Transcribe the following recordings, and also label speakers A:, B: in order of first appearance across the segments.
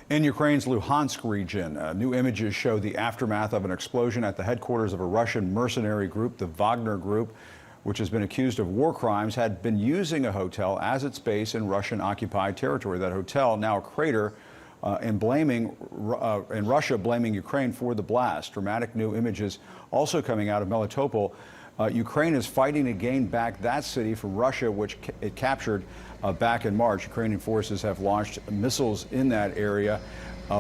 A: In Ukraine's Luhansk region, new images show the aftermath of an explosion at the headquarters of a Russian mercenary group. The Wagner Group, which has been accused of war crimes, had been using a hotel as its base in Russian-occupied territory. That hotel, now a crater, and Russia blaming Ukraine for the blast. Dramatic new images also coming out of Melitopol. Ukraine is fighting to gain back that city from Russia, which it captured back in March. Ukrainian forces have launched missiles in that area.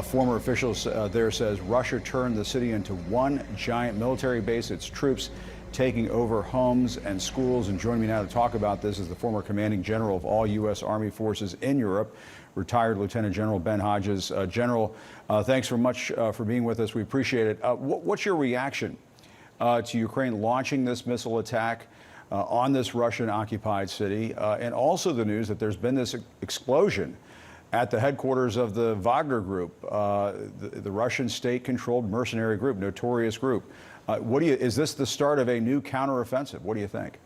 A: Former officials there says Russia turned the city into one giant military base. Its troops taking over homes and schools. And joining me now to talk about this is the former commanding general of all U.S. Army forces in Europe, retired Lieutenant General Ben Hodges. General, thanks so much for being with us. We appreciate it. What's your reaction to Ukraine launching this missile attack on this Russian-occupied city, and also the news that there's been this explosion at the headquarters of the Wagner Group, the Russian state-controlled mercenary group, notorious group. Is this the start of a new counteroffensive? What do you think?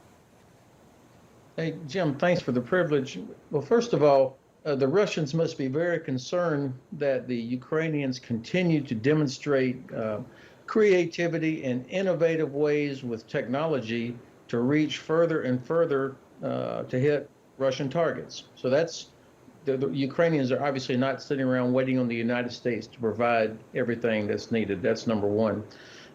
B: Hey, Jim, thanks for the privilege. Well, first of all, the Russians must be very concerned that the Ukrainians continue to demonstrate creativity and innovative ways with technology to reach further and further to hit Russian targets. So the Ukrainians are obviously not sitting around waiting on the United States to provide everything that's needed. That's number one.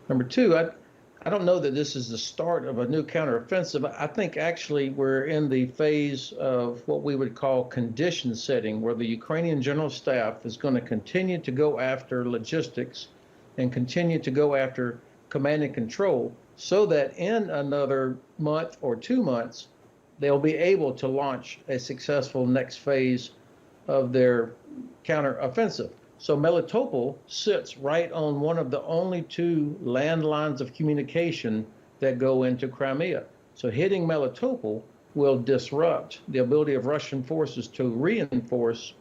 B: Number two, I don't know that this is the start of a new counteroffensive. I think actually we're in the phase of what we would call condition setting, where the Ukrainian General Staff is going to continue to go after logistics and continue to go after command and control, so that in another month or 2 months, they'll be able to launch a successful next phase of their counteroffensive. So Melitopol sits right on one of the only two landlines of communication that go into Crimea. So hitting Melitopol will disrupt the ability of Russian forces to reinforce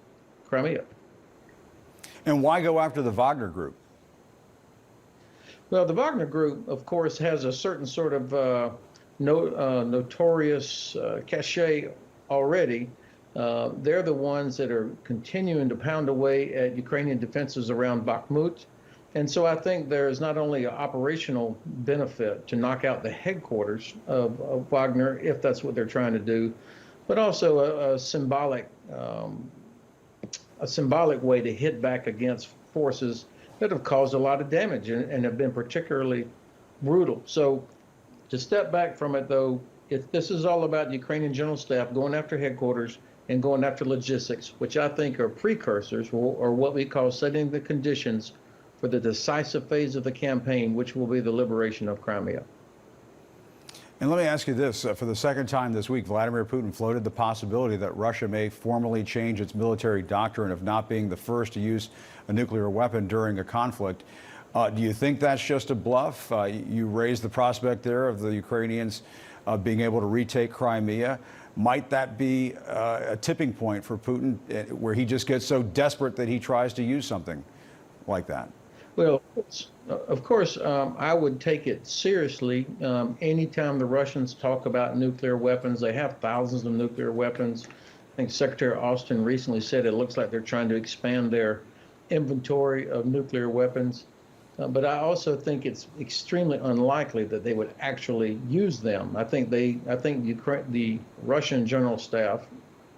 B: Crimea.
A: And why go after the Wagner Group?
B: Well, the Wagner Group, of course, has a certain sort of notorious cachet already. They're the ones that are continuing to pound away at Ukrainian defenses around Bakhmut. And so I think there is not only an operational benefit to knock out the headquarters of Wagner, if that's what they're trying to do, but also a symbolic way to hit back against forces that have caused a lot of damage and have been particularly brutal. So to step back from it, though, this is all about the Ukrainian General Staff going after headquarters and going after logistics, which I think are precursors, or what we call setting the conditions for the decisive phase of the campaign, which will be the liberation of Crimea.
A: And let me ask you this. For the second time this week, Vladimir Putin floated the possibility that Russia may formally change its military doctrine of not being the first to use a nuclear weapon during a conflict. Do you think that's just a bluff? You raised the prospect there of the Ukrainians being able to retake Crimea. Might that be a tipping point for Putin, where he just gets so desperate that he tries to use something like that?
B: Well, of course, I would take it seriously. Anytime the Russians talk about nuclear weapons, they have thousands of nuclear weapons. I think Secretary Austin recently said it looks like they're trying to expand their inventory of nuclear weapons. But I also think it's extremely unlikely that they would actually use them. I think the Russian General Staff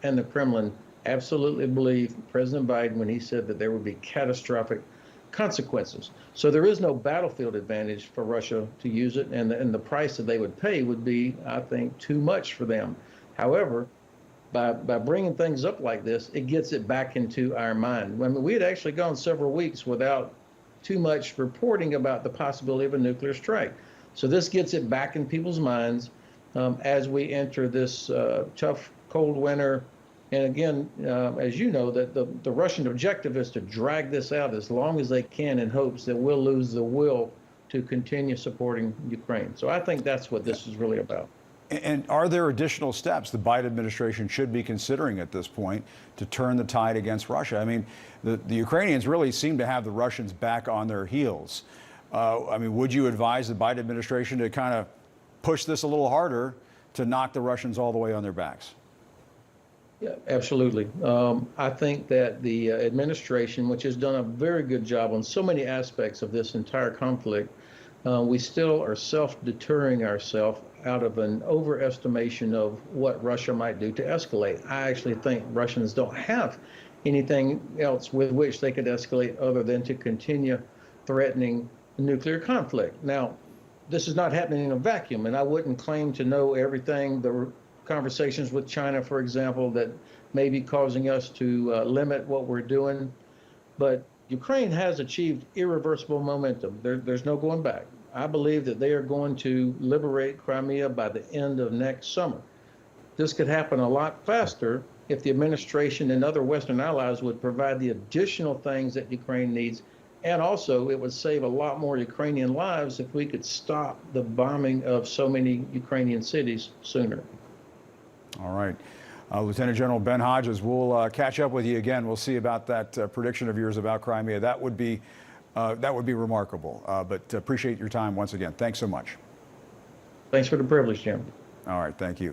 B: and the Kremlin absolutely believe President Biden when he said that there would be catastrophic consequences. So there is no battlefield advantage for Russia to use it, and the price that they would pay would be, I think, too much for them. However, by bringing things up like this, it gets it back into our mind. I mean, we had actually gone several weeks without too much reporting about the possibility of a nuclear strike. So this gets it back in people's minds as we enter this tough, cold winter. And again, as you know, that the Russian objective is to drag this out as long as they can in hopes that we'll lose the will to continue supporting Ukraine. So I think that's what this is really about.
A: And are there additional steps the Biden administration should be considering at this point to turn the tide against Russia? I mean, the Ukrainians really seem to have the Russians back on their heels. I mean, would you advise the Biden administration to kind of push this a little harder to knock the Russians all the way on their backs?
B: Yeah, absolutely. I think that the administration, which has done a very good job on so many aspects of this entire conflict, we still are self-deterring ourselves out of an overestimation of what Russia might do to escalate. I actually think Russians don't have anything else with which they could escalate other than to continue threatening nuclear conflict. Now, this is not happening in a vacuum, and I wouldn't claim to know everything. The conversations with China, for example, that may be causing us to limit what we're doing. But Ukraine has achieved irreversible momentum. There's no going back. I believe that they are going to liberate Crimea by the end of next summer. This could happen a lot faster if the administration and other Western allies would provide the additional things that Ukraine needs. And also, it would save a lot more Ukrainian lives if we could stop the bombing of so many Ukrainian cities sooner.
A: All right. Lieutenant General Ben Hodges, we'll catch up with you again. We'll see about that prediction of yours about Crimea. That would be remarkable. But appreciate your time once again. Thanks so much.
B: Thanks for the privilege, Jim.
A: All right. Thank you.